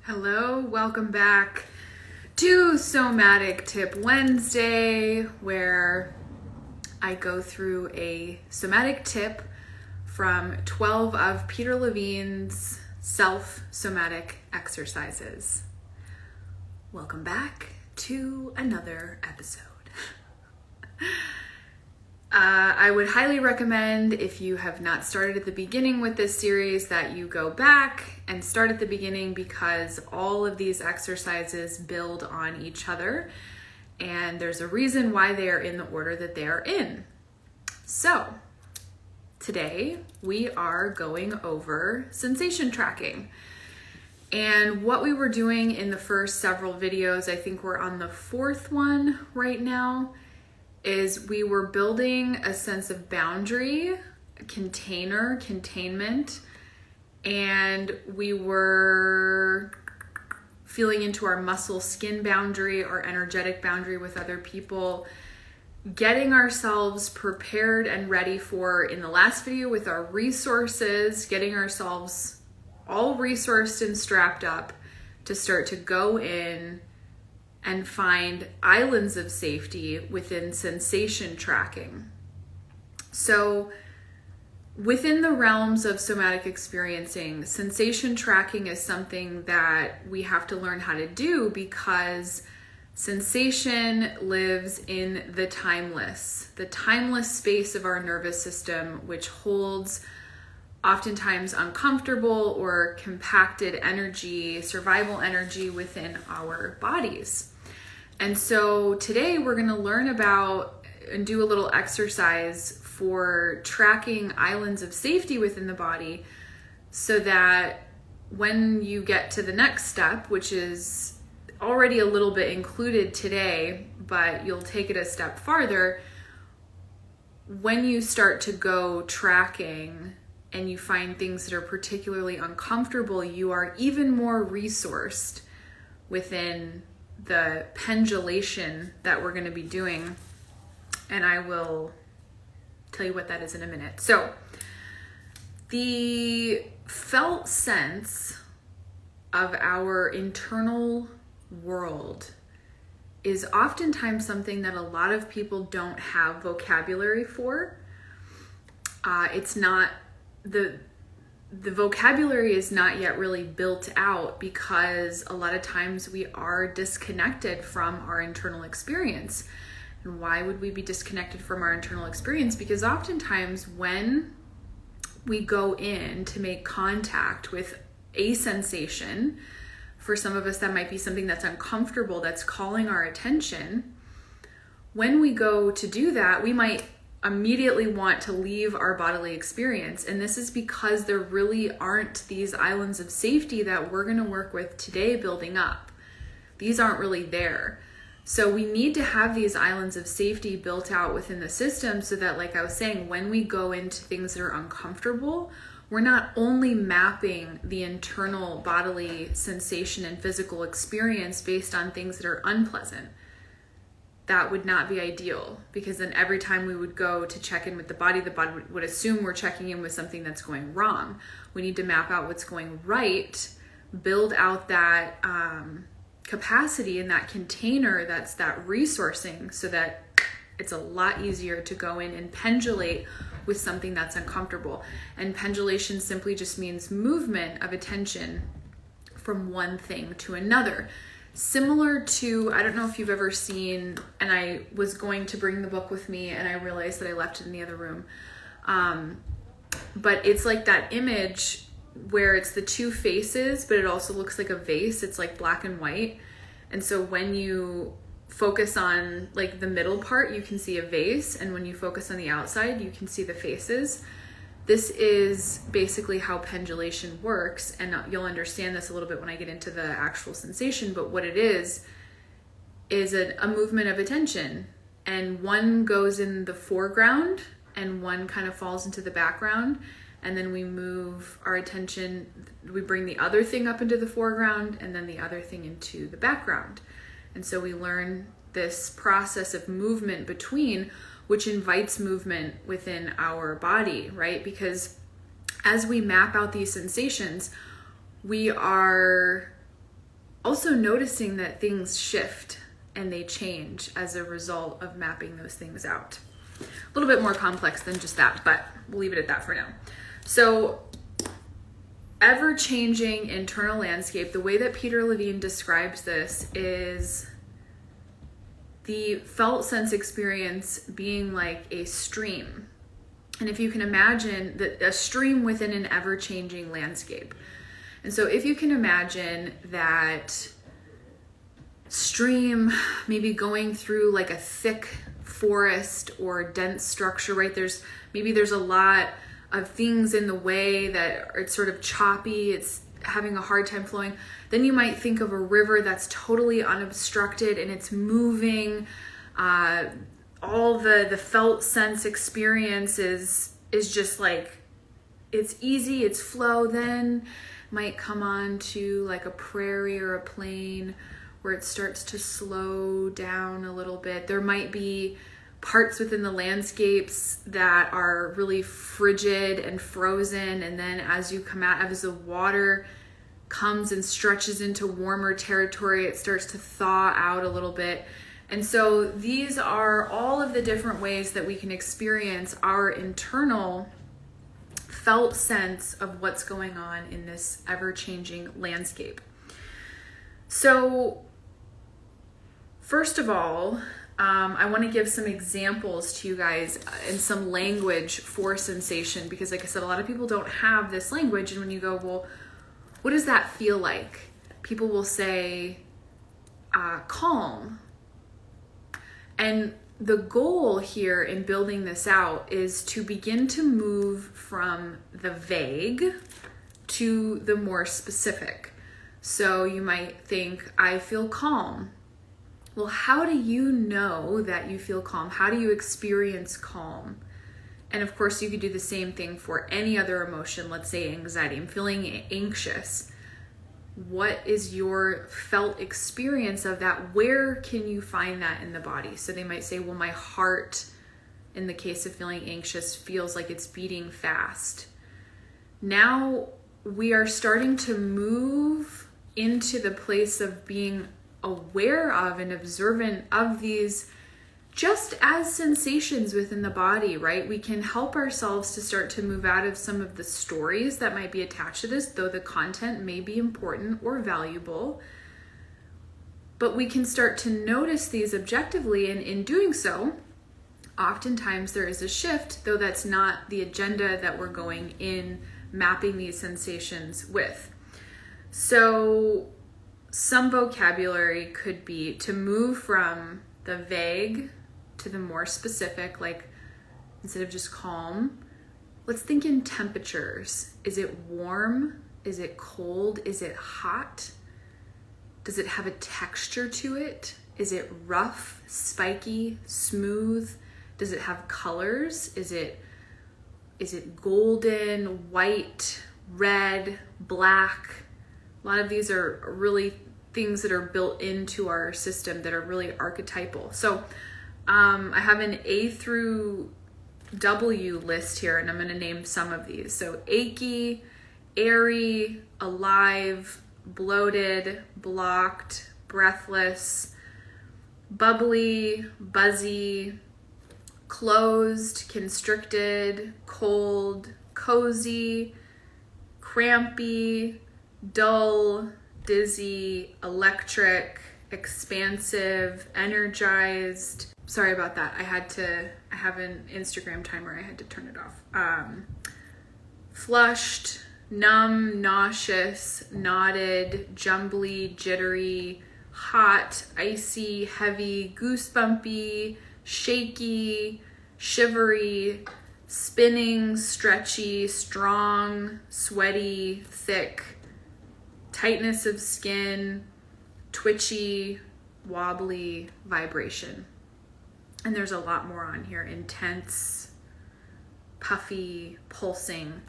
Hello, welcome back to Somatic Tip Wednesday, where I go through a somatic tip from 12 of Peter Levine's self-somatic exercises. Welcome back to another episode. I would highly recommend, if you have not started at the beginning with this series, that you go back and start at the beginning, because all of these exercises build on each other and there's a reason why they are in the order that they are in. So today we are going over sensation tracking. And what we were doing in the first several videos, I think we're on the fourth one right now, is we were building a sense of boundary, containment, and we were feeling into our muscle skin boundary, our energetic boundary with other people, getting ourselves prepared and ready for, in the last video, with our resources, getting ourselves all resourced and strapped up to start to go in and find islands of safety within sensation tracking. So within the realms of somatic experiencing, sensation tracking is something that we have to learn how to do, because sensation lives in the timeless space of our nervous system, which holds oftentimes uncomfortable or compacted energy, survival energy within our bodies. And so today we're going to learn about and do a little exercise for tracking islands of safety within the body, so that when you get to the next step, which is already a little bit included today, but you'll take it a step farther, when you start to go tracking and you find things that are particularly uncomfortable, you are even more resourced within the pendulation that we're going to be doing. And I will tell you what that is in a minute. So the felt sense of our internal world is oftentimes something that a lot of people don't have vocabulary for. It's not the vocabulary is not yet really built out, because a lot of times we are disconnected from our internal experience. And why would we be disconnected from our internal experience? Because oftentimes when we go in to make contact with a sensation, for some of us that might be something that's uncomfortable, that's calling our attention. When we go to do that, we might immediately want to leave our bodily experience. And this is because there really aren't these islands of safety that we're going to work with today building up. These aren't really there. So we need to have these islands of safety built out within the system, so that, like I was saying, when we go into things that are uncomfortable, we're not only mapping the internal bodily sensation and physical experience based on things that are unpleasant. That would not be ideal, because then every time we would go to check in with the body would assume we're checking in with something that's going wrong. We need to map out what's going right, build out that capacity and that container, that's that resourcing, so that it's a lot easier to go in and pendulate with something that's uncomfortable. And pendulation simply just means movement of attention from one thing to another. Similar to, I don't know if you've ever seen, and I was going to bring the book with me and I realized that I left it in the other room. But it's like that image where it's the two faces, but it also looks like a vase. It's like black and white. And so when you focus on like the middle part, you can see a vase. And when you focus on the outside, you can see the faces. This is basically how pendulation works, and you'll understand this a little bit when I get into the actual sensation, but what it is a movement of attention, and one goes in the foreground and one kind of falls into the background, and then we move our attention, we bring the other thing up into the foreground and then the other thing into the background. And so we learn this process of movement between, which invites movement within our body, right? Because as we map out these sensations, we are also noticing that things shift and they change as a result of mapping those things out. A little bit more complex than just that, but we'll leave it at that for now. So, ever-changing internal landscape, the way that Peter Levine describes this is the felt sense experience being like a stream. And if you can imagine that a stream within an ever-changing landscape. And so if you can imagine that stream maybe going through like a thick forest or dense structure, right? There's a lot of things in the way that it's sort of choppy, it's having a hard time flowing. Then you might think of a river that's totally unobstructed and it's moving. All the felt sense experience is just like, it's easy, it's flow. Then might come on to like a prairie or a plain where it starts to slow down a little bit. There might be parts within the landscapes that are really frigid and frozen, and then as you come out, as the water comes and stretches into warmer territory, it starts to thaw out a little bit. And so these are all of the different ways that we can experience our internal felt sense of what's going on in this ever-changing landscape. So first of all, I want to give some examples to you guys and some language for sensation, because like I said, a lot of people don't have this language. And when you go, well, what does that feel like? People will say, calm. And the goal here in building this out is to begin to move from the vague to the more specific. So you might think, I feel calm. Well, how do you know that you feel calm? How do you experience calm? And of course, you could do the same thing for any other emotion. Let's say anxiety. I'm feeling anxious. What is your felt experience of that? Where can you find that in the body? So they might say, well, my heart, in the case of feeling anxious, feels like it's beating fast. Now we are starting to move into the place of being aware of and observant of these just as sensations within the body, right? We can help ourselves to start to move out of some of the stories that might be attached to this, though the content may be important or valuable. But we can start to notice these objectively, and in doing so, oftentimes there is a shift, though that's not the agenda that we're going in mapping these sensations with. So some vocabulary could be to move from the vague to the more specific, like instead of just calm, let's think in temperatures. Is it warm? Is it cold? Is it hot? Does it have a texture to it? Is it rough, spiky, smooth? Does it have colors? Is it golden, white, red, black? A lot of these are really things that are built into our system that are really archetypal. So I have an A through W list here, and I'm going to name some of these. So achy, airy, alive, bloated, blocked, breathless, bubbly, buzzy, closed, constricted, cold, cozy, crampy, dull, dizzy, electric, expansive, energized. Sorry about that. I have an Instagram timer. I had to turn it off. Flushed, numb, nauseous, knotted, jumbly, jittery, hot, icy, heavy, goosebumpy, shaky, shivery, spinning, stretchy, strong, sweaty, thick, tightness of skin, twitchy, wobbly, vibration. And there's a lot more on here. Intense, puffy, pulsing,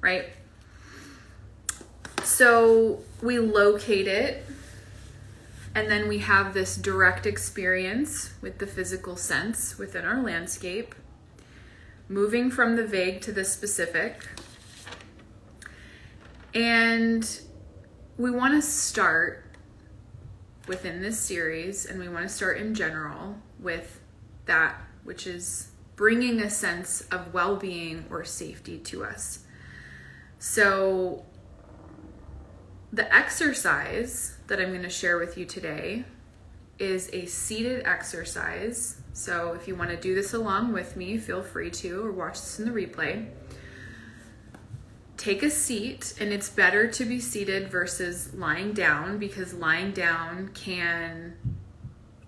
right? So we locate it, and then we have this direct experience with the physical sense within our landscape, moving from the vague to the specific. And we want to start within this series, and we want to start in general with that which is bringing a sense of well-being or safety to us. So the exercise that I'm going to share with you today is a seated exercise. So if you want to do this along with me, feel free to, or watch this in the replay. Take a seat, and it's better to be seated versus lying down, because lying down can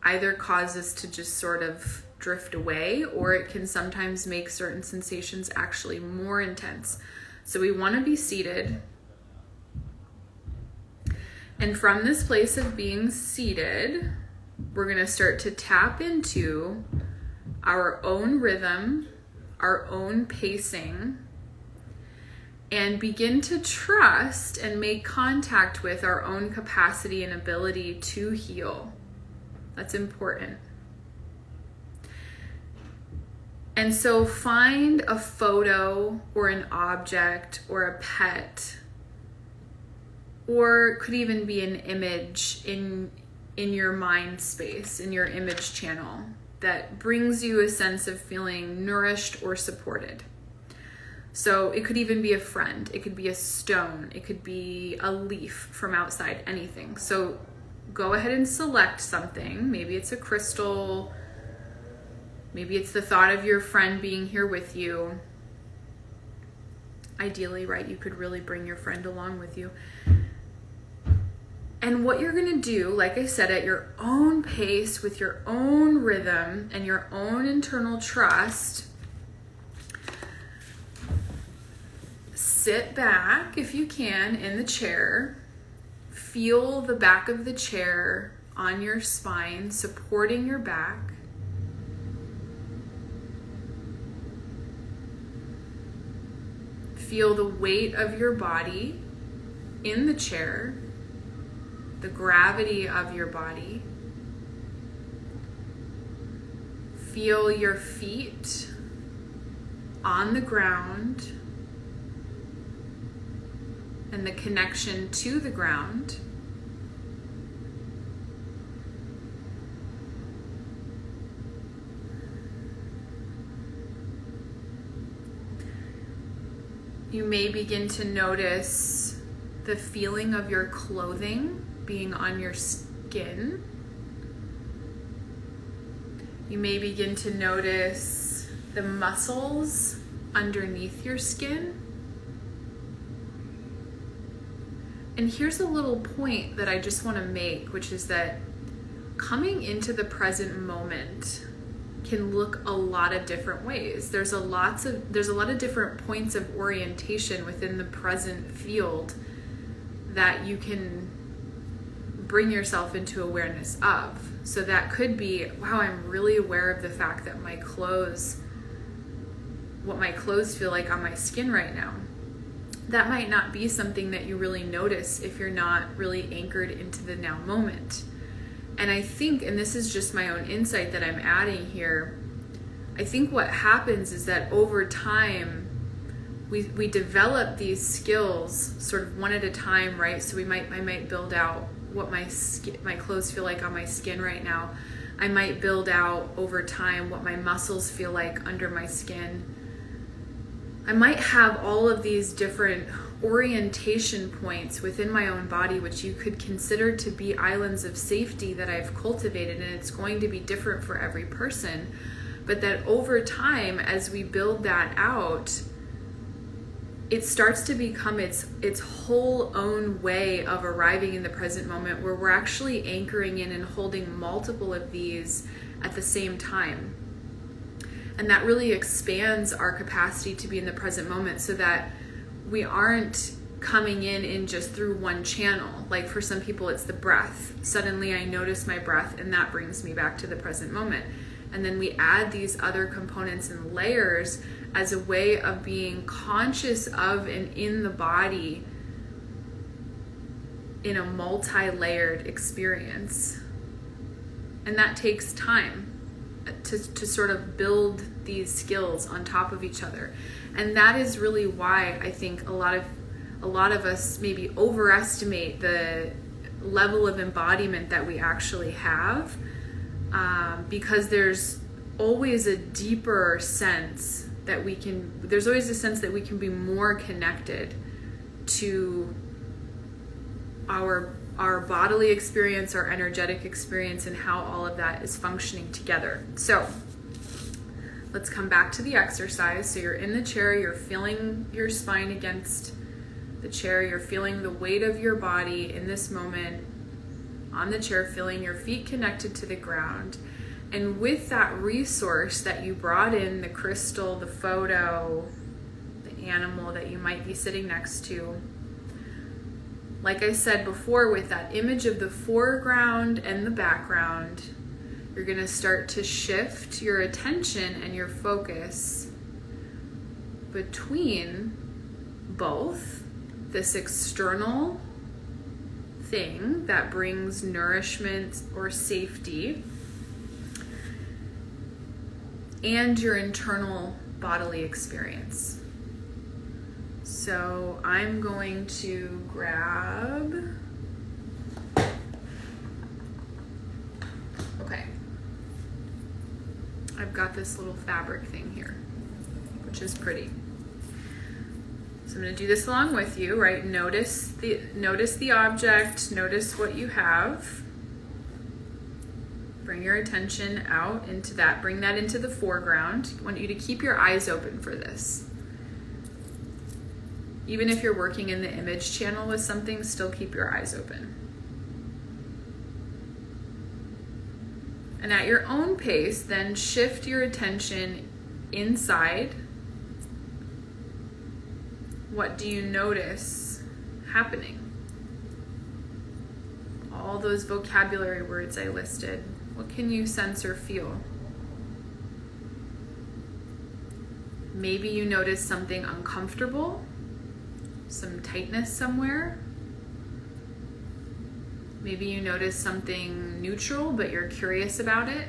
either cause us to just sort of drift away, or it can sometimes make certain sensations actually more intense. So we want to be seated. And from this place of being seated, we're going to start to tap into our own rhythm, our own pacing, and begin to trust and make contact with our own capacity and ability to heal. That's important. And so find a photo or an object or a pet, or it could even be an image in your mind space, in your image channel, that brings you a sense of feeling nourished or supported. So it could even be a friend, it could be a stone, it could be a leaf from outside, anything. So go ahead and select something. Maybe it's a crystal, maybe it's the thought of your friend being here with you. Ideally, right, you could really bring your friend along with you. And what you're gonna do, like I said, at your own pace, with your own rhythm and your own internal trust, sit back, if you can, in the chair. Feel the back of the chair on your spine, supporting your back. Feel the weight of your body in the chair, the gravity of your body. Feel your feet on the ground and the connection to the ground. You may begin to notice the feeling of your clothing being on your skin. You may begin to notice the muscles underneath your skin. And here's a little point that I just want to make, which is that coming into the present moment can look a lot of different ways. There's a lot of different points of orientation within the present field that you can bring yourself into awareness of. So that could be, wow, I'm really aware of the fact that what my clothes feel like on my skin right now. That might not be something that you really notice if you're not really anchored into the now moment. And I think, and this is just my own insight that I'm adding here, I think what happens is that over time, we develop these skills sort of one at a time, right? So I might build out what my clothes feel like on my skin right now. I might build out over time what my muscles feel like under my skin. I might have all of these different orientation points within my own body, which you could consider to be islands of safety that I've cultivated, and it's going to be different for every person. But that over time, as we build that out, it starts to become its whole own way of arriving in the present moment, where we're actually anchoring in and holding multiple of these at the same time. And that really expands our capacity to be in the present moment, so that we aren't coming in just through one channel. Like for some people, it's the breath. Suddenly I notice my breath, and that brings me back to the present moment. And then we add these other components and layers as a way of being conscious of and in the body in a multi-layered experience. And that takes time to sort of build these skills on top of each other. And that is really why I think a lot of us maybe overestimate the level of embodiment that we actually have, because there's always a deeper sense that there's always a sense that we can be more connected to our bodily experience, our energetic experience, and how all of that is functioning together. So let's come back to the exercise. So you're in the chair, you're feeling your spine against the chair, you're feeling the weight of your body in this moment on the chair, feeling your feet connected to the ground. And with that resource that you brought in, the crystal, the photo, the animal that you might be sitting next to, like I said before, with that image of the foreground and the background, you're going to start to shift your attention and your focus between both this external thing that brings nourishment or safety and your internal bodily experience. So I'm going to grab, okay, I've got this little fabric thing here, which is pretty. So I'm going to do this along with you, right? Notice the object, notice what you have. Bring your attention out into that, bring that into the foreground. I want you to keep your eyes open for this. Even if you're working in the image channel with something, still keep your eyes open. And at your own pace, then shift your attention inside. What do you notice happening? All those vocabulary words I listed, what can you sense or feel? Maybe you notice something uncomfortable, some tightness somewhere. Maybe you notice something neutral, but you're curious about it.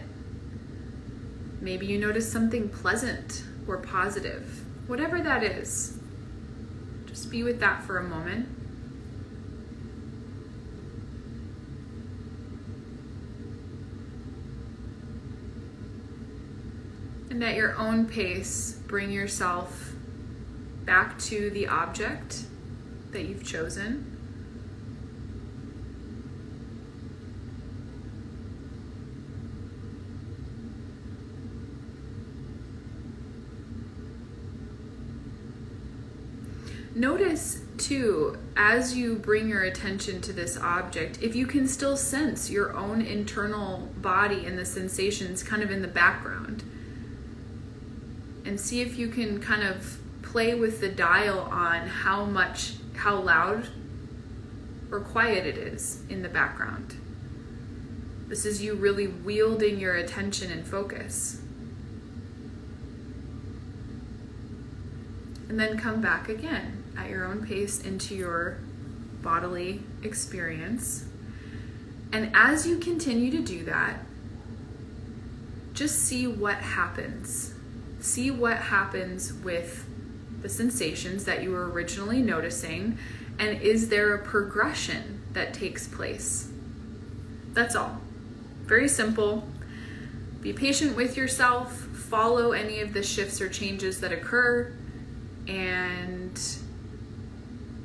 Maybe you notice something pleasant or positive. Whatever that is, just be with that for a moment. And at your own pace, bring yourself back to the object that you've chosen. Notice too, as you bring your attention to this object, if you can still sense your own internal body and the sensations kind of in the background. And see if you can kind of play with the dial on how loud or quiet it is in the background. This is you really wielding your attention and focus. And then come back again at your own pace into your bodily experience. And as you continue to do that, just see what happens. See what happens with the sensations that you were originally noticing, and is there a progression that takes place? That's all. Very simple. Be patient with yourself, follow any of the shifts or changes that occur, and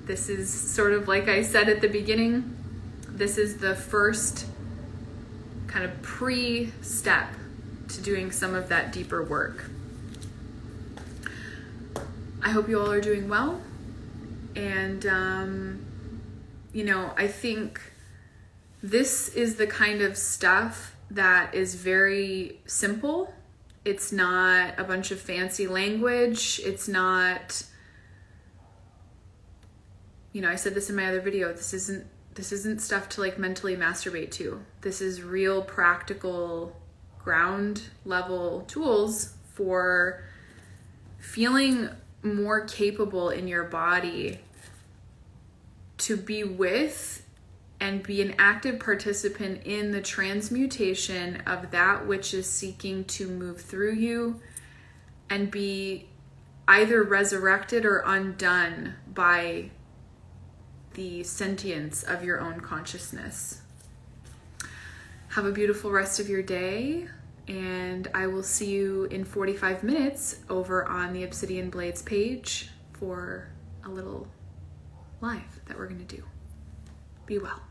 this is sort of like I said at the beginning, this is the first kind of pre-step to doing some of that deeper work. I hope you all are doing well. And, I think this is the kind of stuff that is very simple. It's not a bunch of fancy language. It's not, I said this in my other video, this isn't stuff to like mentally masturbate to. This is real practical ground level tools for feeling more capable in your body to be with and be an active participant in the transmutation of that which is seeking to move through you and be either resurrected or undone by the sentience of your own consciousness. Have a beautiful rest of your day, and I will see you in 45 minutes over on the Obsidian Blades page for a little live that we're going to do. Be well.